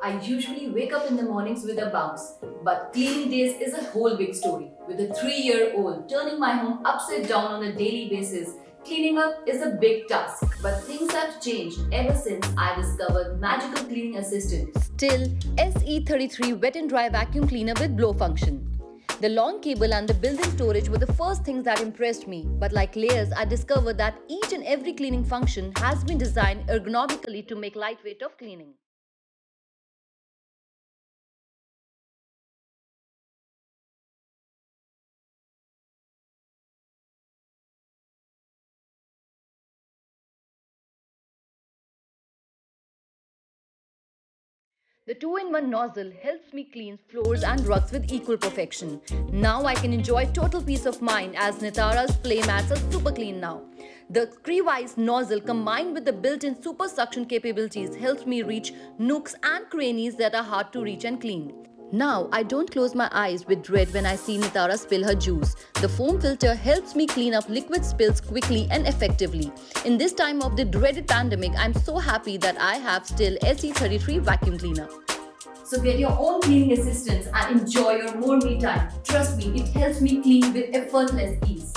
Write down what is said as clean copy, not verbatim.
I usually wake up in the mornings with a bounce, but cleaning days is a whole big story. With a 3-year-old turning my home upside down on a daily basis, cleaning up is a big task. But things have changed ever since I discovered magical cleaning assistant STIHL SE33 wet and dry vacuum cleaner with blow function. The long cable and the built-in storage were the first things that impressed me, but like layers, I discovered that each and every cleaning function has been designed ergonomically to make lightweight of cleaning. The 2-in-1 nozzle helps me clean floors and rugs with equal perfection. Now I can enjoy total peace of mind as Nitara's play mats are super clean now. The Crevice nozzle combined with the built-in super suction capabilities helps me reach nooks and crannies that are hard to reach and clean. Now, I don't close my eyes with dread when I see Nitara spill her juice. The foam filter helps me clean up liquid spills quickly and effectively. In this time of the dreaded pandemic, I'm so happy that I have STIHL SE33 vacuum cleaner. So get your own cleaning assistants and enjoy your more me time. Trust me, it helps me clean with effortless ease.